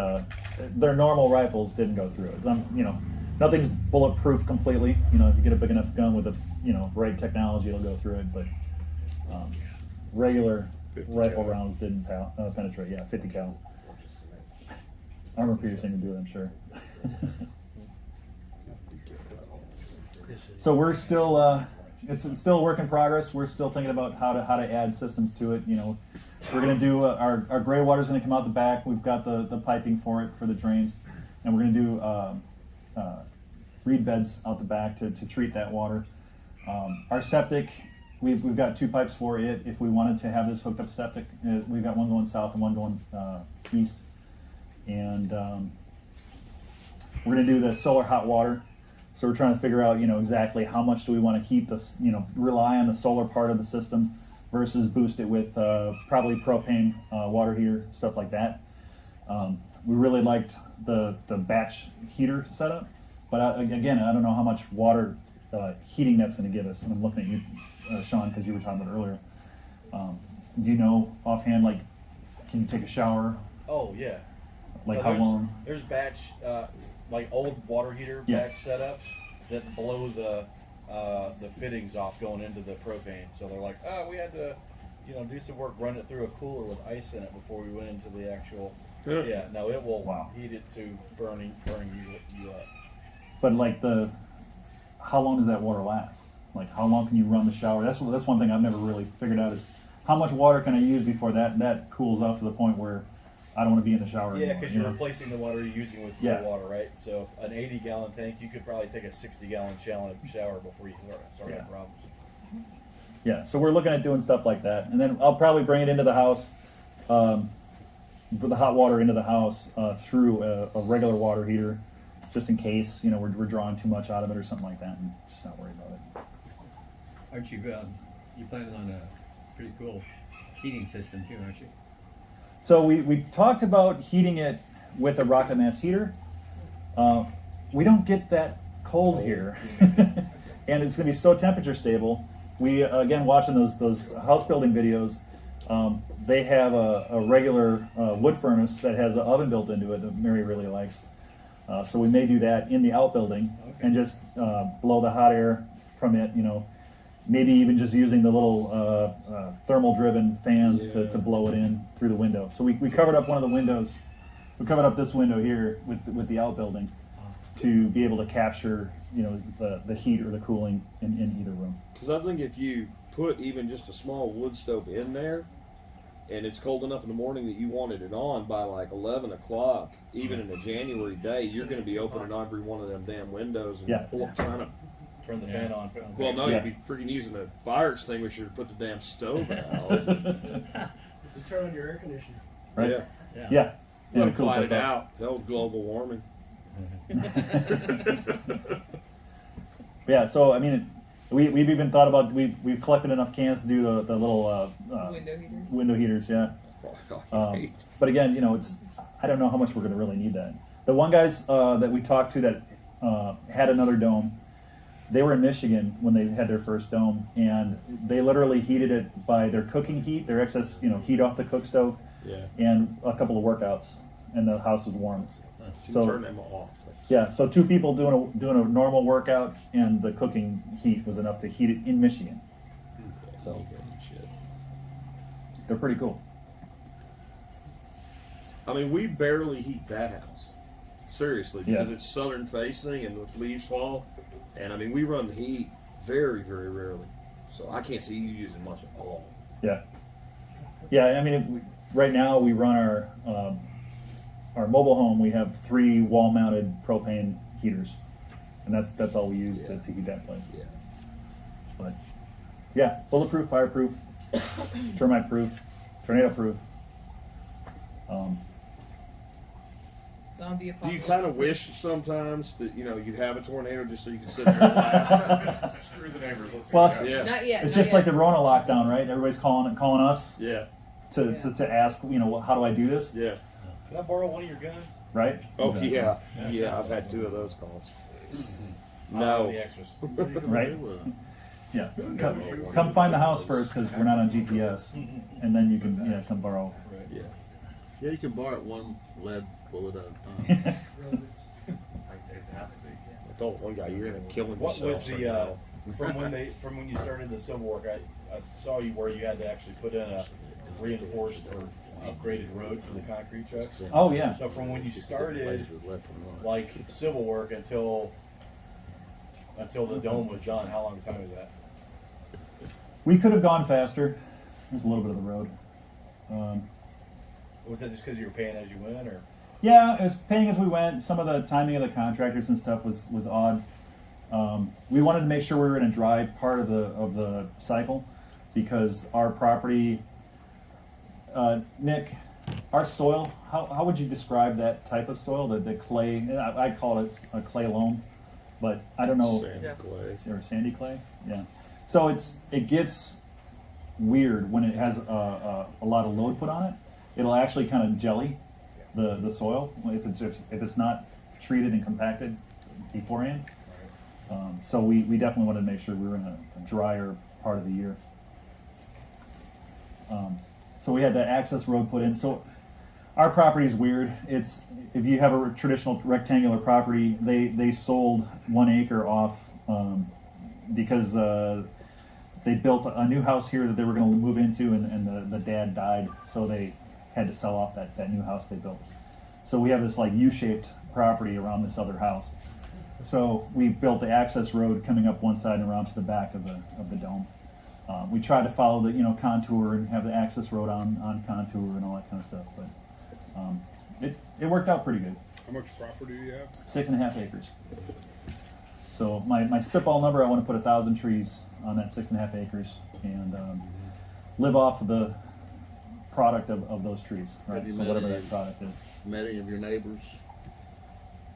their normal rifles didn't go through it. Nothing's bulletproof completely. If you get a big enough gun with the right technology, it'll go through it. But regular rifle rounds didn't penetrate. Yeah, 50 cal. Armor piercing would do it, I'm sure. So we're still, it's still a work in progress. We're still thinking about how to add systems to it. We're going to do our gray water is going to come out the back. We've got the piping for it for the drains, and we're going to do reed beds out the back to treat that water. Our septic, we've got 2 pipes for it. If we wanted to have this hooked up septic, we've got one going south and one going east, and we're going to do the solar hot water. So we're trying to figure out, exactly how much do we want to heat this, rely on the solar part of the system versus boost it with probably propane water heater, stuff like that. We really liked the batch heater setup, but again, I don't know how much water heating that's going to give us. And I'm looking at you, Sean, because you were talking about it earlier. Do you know offhand, like, can you take a shower? Oh yeah. Like how long? There's batch, like old water heater Yeah. batch setups that blow the fittings off going into the propane. So they're like, we had to, do some work, run it through a cooler with ice in it before we went into the actual. Yeah. Yeah, no, it will Wow. heat it to burning you up. But like how long does that water last? Like how long can you run the shower? That's one thing I've never really figured out is how much water can I use before that cools off to the point where I don't want to be in the shower Yeah, anymore. because you're replacing the water you're using with Yeah. cool water, right? So an 80-gallon tank, you could probably take a 60-gallon shower before you start Yeah. having problems. Yeah, so we're looking at doing stuff like that, and then I'll probably bring it into the house, put the hot water into the house through a regular water heater, just in case we're drawing too much out of it or something like that, and just not worry about it. Aren't you planning on a pretty cool heating system too, aren't you? So we talked about heating it with a rocket mass heater. We don't get that cold here, and it's going to be so temperature stable. We again watching those house building videos. They have a regular wood furnace that has an oven built into it that Mary really likes. So we may do that in the outbuilding and just blow the hot air from it. Maybe even just using the little thermal-driven fans to blow it in through the window. So we covered up one of the windows. We covered up this window here with the outbuilding to be able to capture, the heat or the cooling in either room. Because I think if you put even just a small wood stove in there, and it's cold enough in the morning that you wanted it on by like 11 o'clock, even in a January day, you're going to be opening every one of them damn windows and trying to Turn the fan on. Well, no, you'd be freaking using a fire extinguisher to put the damn stove out. To turn on your air conditioner. Right? Yeah. And Let it cools fight us it off. out. That was global warming. Yeah, so I mean, we've even thought about we've collected enough cans to do the little window heaters. Yeah. But again, I don't know how much we're going to really need that. The one guys that we talked to that had another dome, they were in Michigan when they had their first dome, and they literally heated it by their cooking heat, their excess heat off the cook stove, and a couple of workouts. and the house was warm. So turn them off. Yeah, so 2 people doing a normal workout, and the cooking heat was enough to heat it in Michigan. So they're pretty cool. I mean, we barely heat that house. Seriously, because Yeah. it's southern facing and the leaves fall. And I mean, we run the heat very, very rarely. So I can't see you using much at all. Yeah. Yeah, I mean, right now we run our mobile home. We have 3 wall-mounted propane heaters, and that's all we use to heat that place. Yeah. But yeah, bulletproof, fireproof, termite-proof, tornado-proof. Zombie Do apocalypse. you kind of wish sometimes that you'd have a tornado just so you could sit there and laugh? Screw the neighbors. Let's see Well, what it's, happens. Not yet. it's not just yet. like the Rona lockdown, right? Everybody's calling us Yeah. to ask, how do I do this, Yeah. Can I borrow one of your guns? right? Oh, Exactly. yeah. I've had 2 of those calls. I don't have No. any extras. Right? Yeah. Come find the house first, because we're not on GPS, and then you can come borrow. Yeah. Yeah, you can borrow it one lead bullet at a time. I told one guy, you're going to kill him What yourself. was the from when you started the civil work? I saw you where you had to actually put in a reinforced or upgraded road for the concrete trucks. Oh yeah. So from when you started, like civil work until the dome was done, how long a time was that? We could have gone faster. There's a little bit of the road. Was that just because you were paying as you went, or? Yeah, it was paying as we went. Some of the timing of the contractors and stuff was odd. We wanted to make sure we were in a dry part of the cycle, because our property, Nick, our soil. How would you describe that type of soil? The clay. I'd call it a clay loam, but I don't know. Sandy clay. Or sandy clay. Yeah. So it gets weird when it has a lot of load put on it. It'll actually kind of jelly the soil if it's not treated and compacted beforehand. So we definitely wanted to make sure we were in a drier part of the year. So we had that access road put in. So our property is weird. It's, if you have a traditional rectangular property, they sold 1 acre off because they built a new house here that they were going to move into, and the dad died, so they had to sell off that new house they built. So we have this like U-shaped property around this other house. So we built the access road coming up one side and around to the back of the dome. We tried to follow the contour and have the access road on contour and all that kind of stuff, but it worked out pretty good. How much property do you have? 6.5 acres. So my spitball number, I want to put 1,000 trees on that 6.5 acres and live off of the product of those trees, right? Have you So met whatever any- that product is. Met any of your neighbors?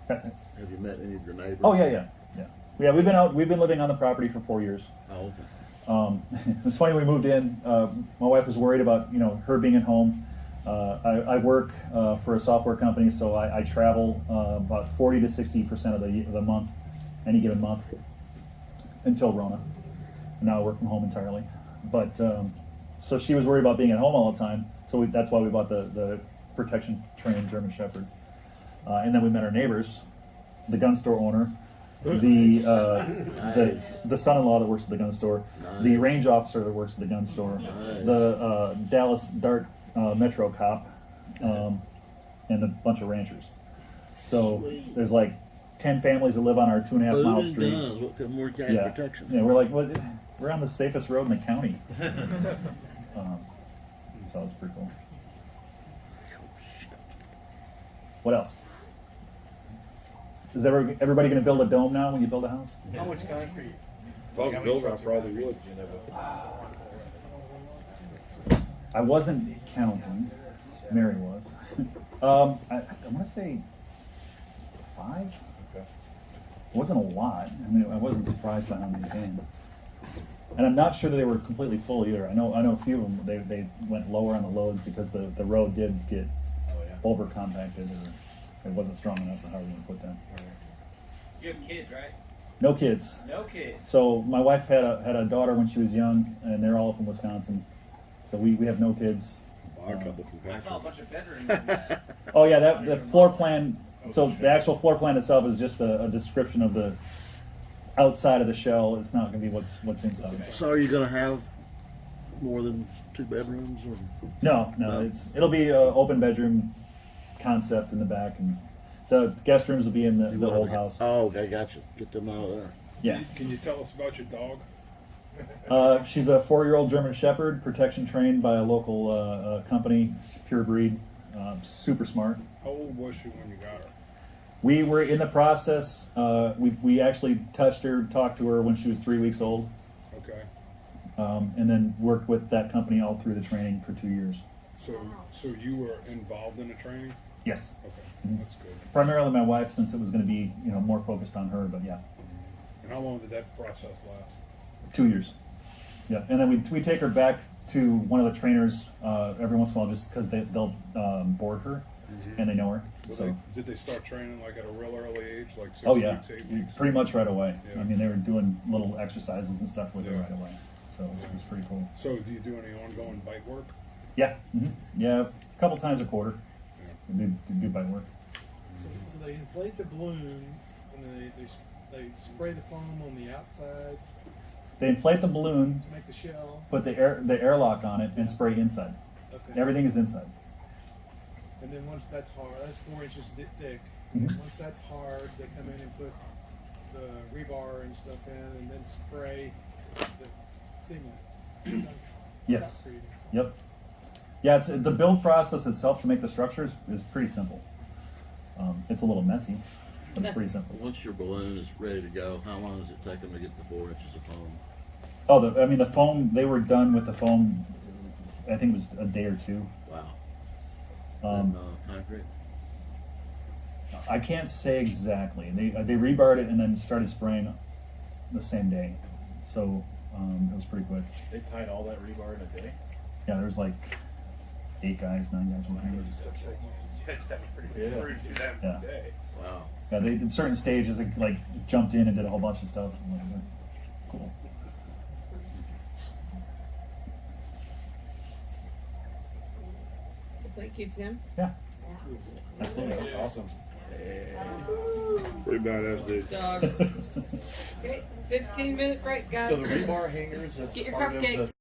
Have you met any of your neighbors? Oh yeah. We've been living on the property for 4 years. Oh, okay. It's funny, we moved in. My wife was worried about her being at home. I work for a software company, so I travel about 40 to 60% of the month, any given month, until Rona. And now I work from home entirely. But so she was worried about being at home all the time. So that's why we bought the protection trained German Shepherd. And then we met our neighbors, the gun store owner, the son-in-law that works at the gun store, the range officer that works at the gun store, the Dallas Dart Metro cop, and a bunch of ranchers. So there's like 10 families that live on our 2.5 mile Food and street. guns, what kind more kind of protection? Yeah, we're like, what? We're on the safest road in the county. So it's pretty cool. What else? Is everybody going to build a dome now when you build a house? How much concrete? If I was a builder, I probably would. I wasn't counting. Mary was. I want to say 5. Okay. It wasn't a lot. I mean, I wasn't surprised by how many came. And I'm not sure that they were completely full either. I know a few of them, they went lower on the loads because the road did get over compacted, or it wasn't strong enough, or however you want to put that. You have kids, right? No kids. No kids. So my wife had a daughter when she was young, and they're all up in Wisconsin. So we have no kids. Our couple from I saw a Patrick. bunch of bedrooms in that. Oh yeah, that the floor plan. So the actual floor plan itself is just a description of the outside of the shell. It's not going to be what's inside. So are you gonna have more than 2 bedrooms or? No, it'll be an open bedroom concept in the back, and the guest rooms will be in You the will old have a- house. Oh, okay, gotcha. Get them out of there. Yeah. Can you tell us about your dog? She's a 4-year-old German Shepherd, protection trained by a local company, pure breed, super smart. How old was she when you got her? We were in the process. We actually touched her, talked to her when she was 3 weeks old, Okay. and then worked with that company all through the training for 2 years. So you were involved in the training? Yes. Okay, Mhm. that's good. Primarily my wife, since it was going to be more focused on her. But yeah, And how long did that process last? 2 years. Yeah, and then we take her back to one of the trainers every once in a while, just because they'll board her and they know her. So. Did they start training like at a real early age, like 6 Oh yeah, weeks, 8 weeks? pretty much right away. Yeah. I mean, they were doing little exercises and stuff with her Yeah. right away, so it was pretty cool. So do you do any ongoing bite work? Yeah, yeah, a couple times a quarter. Yeah. Do bite work. So they inflate the balloon, and then they spray the foam on the outside They inflate the balloon, to make the shell. put the airlock on it, and spray inside. Okay. Everything is inside. And then once that's hard, that's 4 inches thick. Mhm. Once that's hard, they come in and put the rebar and stuff in, and then spray the cement. Yes. Concrete. Yep. Yeah, it's the build process itself to make the structures is pretty simple. It's a little messy, but it's pretty simple. Once your balloon is ready to go, how long does it take them to get the 4 inches of foam? Oh, the foam. They were done with the foam. I think it was a day or 2. Wow. Um, Concrete? I can't say exactly. They rebarred it and then started spraying the same day, so it was pretty quick. They tied all that rebar in a day. Yeah, there was like 8 guys, 9 guys working. Yeah. Wow. Yeah, they in certain stages they like jumped in and did a whole bunch of stuff. Cool. Thank you, Tim. Yeah. Absolutely. That's awesome. Pretty badass, dude. Dog. Okay, 15-minute break, guys. So the rebar hangers, that's Get your part of the cupcakes.